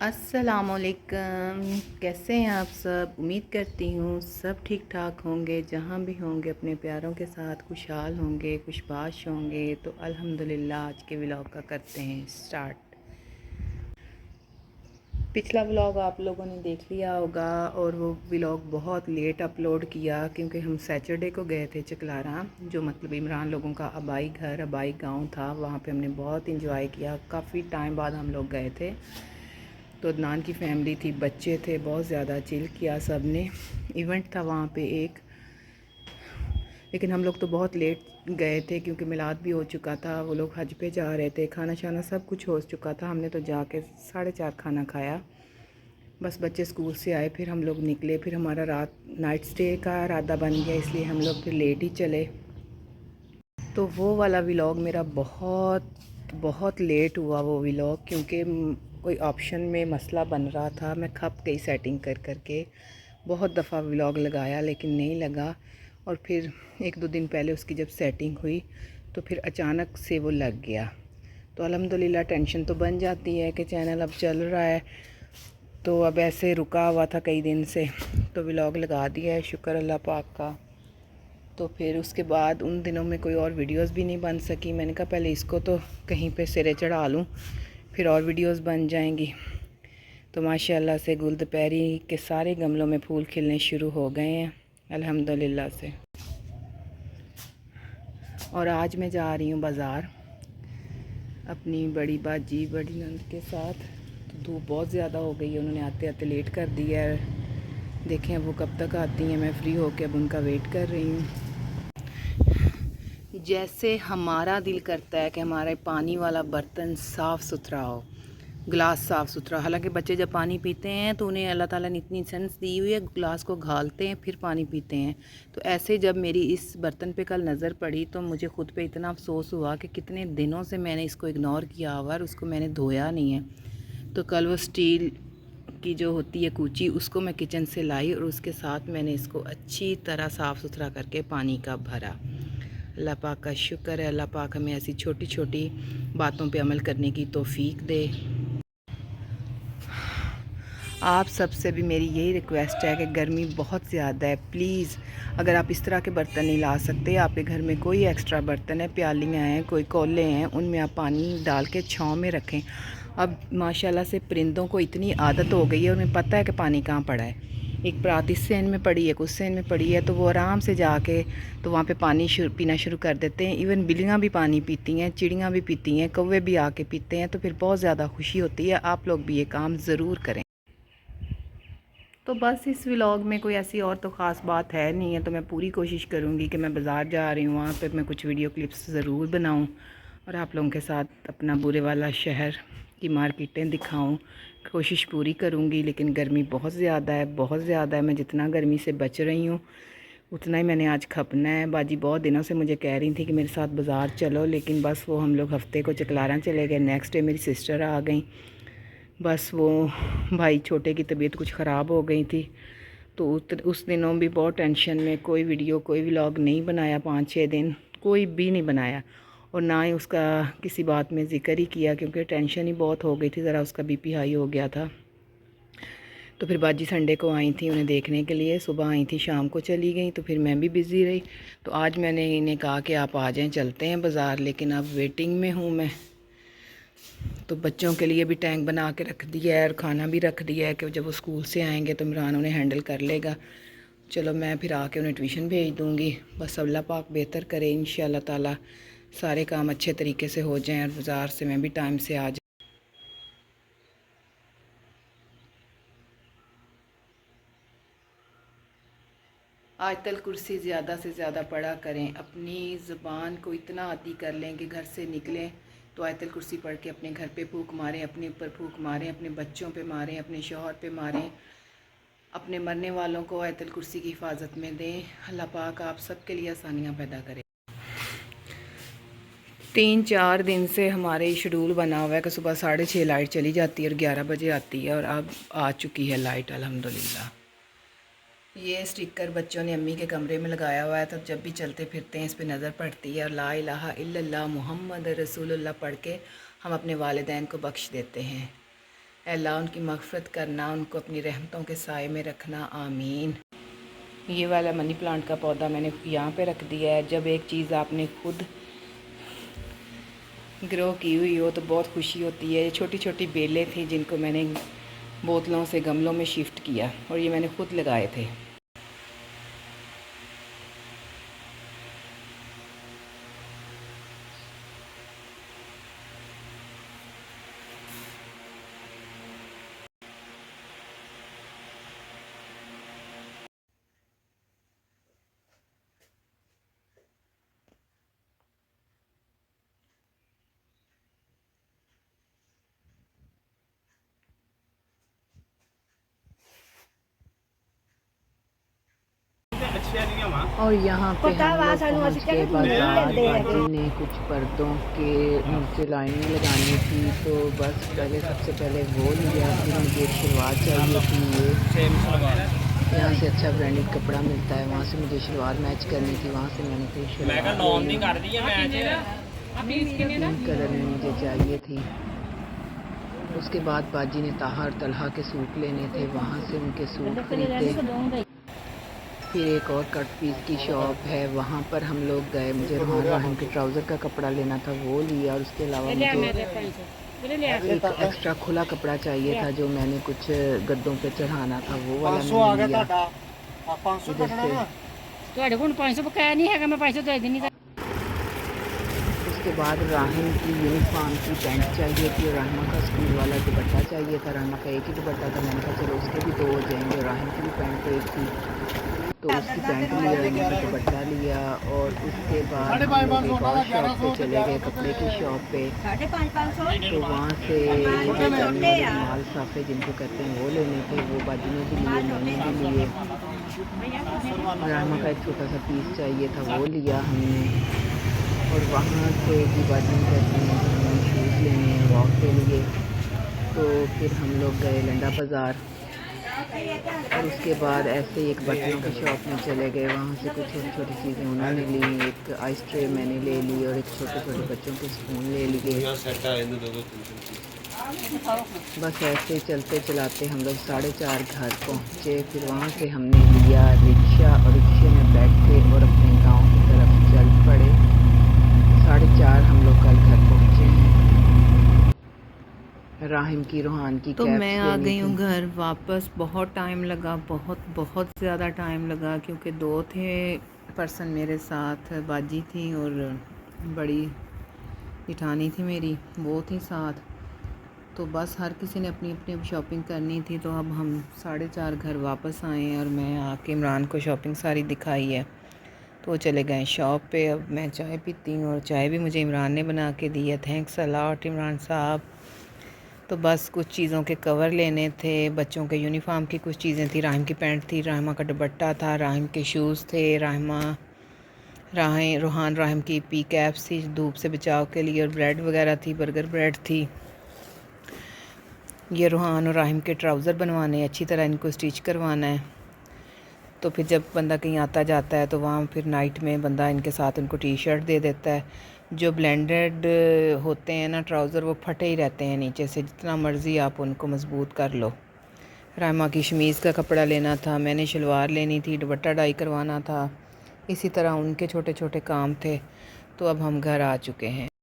अस्सलामुअलैकुम। कैसे हैं आप सब? उम्मीद करती हूँ सब ठीक ठाक होंगे, जहाँ भी होंगे अपने प्यारों के साथ खुशहाल होंगे, खुशबाश होंगे। तो अल्हम्दुलिल्लाह आज के व्लॉग का करते हैं स्टार्ट। पिछला व्लॉग आप लोगों ने देख लिया होगा और वो व्लॉग बहुत लेट अपलोड किया क्योंकि हम सैटरडे को गए थे चकलारा, जो मतलब इमरान लोगों का आबाई घर आबाई गांव था। वहाँ पे हमने बहुत इंजॉय किया, काफ़ी टाइम बाद हम लोग गए थे। तो अदनान की फैमिली थी, बच्चे थे, बहुत ज़्यादा चिल किया सब ने। इवेंट था वहाँ पे एक, लेकिन हम लोग तो बहुत लेट गए थे क्योंकि मिलाद भी हो चुका था, वो लोग हज पे जा रहे थे, खाना शाना सब कुछ हो चुका था। हमने तो जाके 4:30 खाना खाया, बस बच्चे स्कूल से आए फिर हम लोग निकले। फिर हमारा रात नाइट स्टे का इरादा बन गया, इसलिए हम लोग फिर लेट ही चले। तो वो वाला व्लॉग मेरा बहुत बहुत लेट हुआ वो व्लॉग, क्योंकि कोई ऑप्शन में मसला बन रहा था। मैं खप गई सेटिंग कर करके, बहुत दफ़ा व्लॉग लगाया लेकिन नहीं लगा। और फिर 1-2 दिन पहले उसकी जब सेटिंग हुई तो फिर अचानक से वो लग गया। तो अल्हम्दुलिल्लाह टेंशन तो बन जाती है कि चैनल अब चल रहा है। तो अब ऐसे रुका हुआ था कई दिन से, तो व्लॉग लगा दिया है, शुक्र अल्लाह पाक का। तो फिर उसके बाद उन दिनों में कोई और वीडियोस भी नहीं बन सकी। मैंने कहा पहले इसको तो कहीं पे सिरे चढ़ा लूँ, फिर और वीडियोस बन जाएंगी। तो माशाल्लाह से गुल दोपहरी के सारे गमलों में फूल खिलने शुरू हो गए हैं अल्हम्दुलिल्लाह से। और आज मैं जा रही हूँ बाज़ार अपनी बड़ी बाजी बड़ी नंद के साथ। तो धूप बहुत ज़्यादा हो गई है, उन्होंने आते आते लेट कर दिया है। देखें अब वो कब तक आती हैं, मैं फ़्री होकर अब उनका वेट कर रही हूँ। जैसे हमारा दिल करता है कि हमारे पानी वाला बर्तन साफ़ सुथरा हो, गिलास साफ़ सुथरा। हालांकि बच्चे जब पानी पीते हैं तो उन्हें अल्लाह ताला ने इतनी सेंस दी हुई है, गिलास को घालते हैं फिर पानी पीते हैं। तो ऐसे जब मेरी इस बर्तन पे कल नज़र पड़ी तो मुझे ख़ुद पे इतना अफसोस हुआ कि कितने दिनों से मैंने इसको इग्नोर किया हुआ और उसको मैंने धोया नहीं है। तो कल वो स्टील की जो होती है कूची, उसको मैं किचन से लाई और उसके साथ मैंने इसको अच्छी तरह साफ़ सुथरा करके पानी का भरा। अल्लाह पाक का शुक्र है, अल्लाह पाक हमें ऐसी छोटी छोटी बातों पे अमल करने की तौफीक दे। आप सबसे भी मेरी यही रिक्वेस्ट है कि गर्मी बहुत ज़्यादा है, प्लीज़ अगर आप इस तरह के बर्तन नहीं ला सकते, आपके घर में कोई एक्स्ट्रा बर्तन है, प्यालियाँ हैं, कोई कोले हैं, उनमें आप पानी डाल के छाँव में रखें। अब माशाल्लाह से परिंदों को इतनी आदत हो गई है, उन्हें पता है कि पानी कहाँ पड़ा है। एक परात इस सेन में पड़ी है, कुछ सेन में पड़ी है, तो वो आराम से जाके तो वहाँ पे पानी पीना शुरू कर देते हैं। इवन बिल्लियाँ भी पानी पीती हैं, चिड़ियाँ भी पीती हैं, कौवे भी आके पीते हैं। तो फिर बहुत ज़्यादा खुशी होती है। आप लोग भी ये काम ज़रूर करें। तो बस इस व्लॉग में कोई ऐसी और तो ख़ास बात है नहीं है। तो मैं पूरी कोशिश करूँगी कि मैं बाज़ार जा रही हूँ, वहाँ पे मैं कुछ वीडियो क्लिप्स ज़रूर बनाऊँ और आप लोगों के साथ अपना बुरे वाला शहर की मार्केटें दिखाऊँ। कोशिश पूरी करूँगी, लेकिन गर्मी बहुत ज़्यादा है, बहुत ज़्यादा है। मैं जितना गर्मी से बच रही हूँ उतना ही मैंने आज खपना है। बाजी बहुत दिनों से मुझे कह रही थी कि मेरे साथ बाज़ार चलो, लेकिन बस वो हम लोग हफ़्ते को चकलारा चले गए। नेक्स्ट डे मेरी सिस्टर आ गई, बस वो भाई छोटे की तबीयत कुछ ख़राब हो गई थी। तो उस दिनों भी बहुत टेंशन में कोई वीडियो कोई व्लॉग नहीं बनाया, 5-6 दिन कोई भी नहीं बनाया। और ना ही उसका किसी बात में ज़िक्र ही किया, क्योंकि टेंशन ही बहुत हो गई थी, ज़रा उसका बीपी हाई हो गया था। तो फिर बाजी संडे को आई थी उन्हें देखने के लिए, सुबह आई थी शाम को चली गई। तो फिर मैं भी बिज़ी रही। तो आज मैंने इन्हें कहा कि आप आ जाएं, चलते हैं बाज़ार, लेकिन अब वेटिंग में हूँ मैं। तो बच्चों के लिए भी टैंक बना के रख दिया है और खाना भी रख दिया है कि जब वो स्कूल से आएंगे तो इमरान उन्हें हैंडल कर लेगा। चलो मैं फिर आके उन्हें ट्यूशन भेज दूँगी। बस अल्लाह पाक बेहतर करे, इंशाअल्लाह ताला सारे काम अच्छे तरीके से हो जाएं और बाज़ार से मैं भी टाइम से आ जाऊँ। आयतल कुर्सी ज़्यादा से ज़्यादा पढ़ा करें, अपनी ज़ुबान को इतना आदी कर लें कि घर से निकलें तो आयतल कुर्सी पढ़ के अपने घर पे फूंक मारें, अपने ऊपर फूंक मारें, अपने बच्चों पे मारें, अपने शौहर पे मारें, अपने मरने वालों को आयतल कुर्सी की हिफाजत में दें। अल्लाह पाक आप सब के लिए आसानियाँ पैदा करें। 3-4 दिन से हमारे शेड्यूल बना हुआ है कि सुबह 6:30 लाइट चली जाती है और 11 बजे आती है, और अब आ चुकी है लाइट अल्हम्दुलिल्लाह। ये स्टिकर बच्चों ने अम्मी के कमरे में लगाया हुआ है, तो जब भी चलते फिरते हैं इस पर नज़र पड़ती है और ला इलाहा इल्लल्लाह मुहम्मद रसूलुल्लाह पढ़ के हम अपने वालिदैन को बख्श देते हैं। अल्लाह उनकी मग़फ़िरत करना, उनको अपनी रहमतों के साए में रखना, आमीन। ये वाला मनी प्लांट का पौधा मैंने यहाँ पे रख दिया है। जब एक चीज़ आपने खुद ग्रो की हुई हो तो बहुत खुशी होती है। ये छोटी छोटी बेलें थी जिनको मैंने बोतलों से गमलों में शिफ्ट किया और ये मैंने खुद लगाए थे। और यहाँ पे हम लोग पहुँच के बाजार बाजी ने कुछ पर्दों के नीचे लाइनें लगानी थी, तो बस पहले सबसे पहले वो लिया। फिर मुझे शलवार चाहिए थी, ये यहाँ से अच्छा ब्रांडेड कपड़ा मिलता है, वहाँ से मुझे शलवार मैच करनी थी, वहाँ से मैंने फिर शलवार पिंक कलर में मुझे चाहिए थी। उसके बाद बाजी ने ताहा और तलहा के सूट लेने थे, वहाँ से उनके सूट खरीदे। फिर एक और कट पीस की शॉप है, वहाँ पर हम लोग गए। मुझे रोहान के ट्राउज़र का कपड़ा लेना था, वो लिया। और उसके अलावा मुझे एक एक्स्ट्रा खुला कपड़ा चाहिए था जो मैंने कुछ गद्दों पे चढ़ाना था, वो वाला मैंने लिया। उसके बाद राहिम की यूनिफॉर्म की पैंट चाहिए थी और रहमा का स्कूल वाला दुपट्टा चाहिए था। रहमा का एक ही दुपट्टा था, मैंने कहा चलो उसके भी दो हो जाएंगे। राहिम की भी पैंट एक थी तो उसकी पैंट लिया, रहमा का दुपट्टा लिया। और उसके बाद हम लोग एक और शॉप पे चले गए, कपड़े की शॉप पे। तो वहाँ से मुझे माल साफे जिनको कहते हैं वो लेने थे, वो बाजू में भी लिए, मैंने भी लिए। रहमा का एक छोटा सा पीस चाहिए था, वो लिया हमने। और वहाँ से भी बाजू में कहते हैं कि हमें शूज़ लेने हैं वॉक के लिए, तो फिर हम लोग गए लंडा बाज़ार। और उसके बाद ऐसे ही एक बर्तनों की शॉप में चले गए, वहाँ से कुछ छोटी छोटी चीज़ें उन्होंने ली। एक आइस ट्रे मैंने ले ली और एक छोटे छोटे बच्चों के स्पून ले लिए। बस ऐसे चलते चलाते हम लोग 4:30 घर पहुँचे। फिर वहाँ से हमने लिया रिक्शा और रिक्शे में बैठ के और अपने गांव की तरफ चल पड़े। 4:30 हम लोग कल घर पहुँचे हैं। राहिम की रोहान की तो मैं आ गई हूँ घर वापस। बहुत टाइम लगा, बहुत ज़्यादा टाइम लगा, क्योंकि दो थे पर्सन मेरे साथ, बाजी थी और बड़ी जिठानी थी मेरी, वो थी साथ। तो बस हर किसी ने अपनी अपनी शॉपिंग करनी थी। तो अब हम 4:30 घर वापस आए हैं और मैं आके इमरान को शॉपिंग सारी दिखाई है, तो वो चले गए शॉप पे। अब मैं चाय पीती हूँ और चाय भी मुझे इमरान ने बना के दी है। थैंक्स अ लॉट इमरान साहब। तो बस कुछ चीज़ों के कवर लेने थे, बच्चों के यूनिफॉर्म की कुछ चीज़ें थी, राहिम की पैंट थी, राहिमा का दुपट्टा था, राहिम के शूज़ थे, रोहान राहिम की पी कैप्स थी धूप से बचाव के लिए, और ब्रेड वगैरह थी, बर्गर ब्रेड थी। ये रोहान और राहिम के ट्राउज़र बनवाने, अच्छी तरह इनको स्टिच करवाना है। तो फिर जब बंदा कहीं आता जाता है तो वहाँ फिर नाइट में बंदा इनके साथ उनको टी शर्ट दे देता है। जो ब्लेंडेड होते हैं ना ट्राउज़र, वो फटे ही रहते हैं नीचे से, जितना मर्ज़ी आप उनको मजबूत कर लो। रायमा की शमीज़ का कपड़ा लेना था, मैंने शलवार लेनी थी, दुपट्टा डाई करवाना था, इसी तरह उनके छोटे छोटे काम थे। तो अब हम घर आ चुके हैं।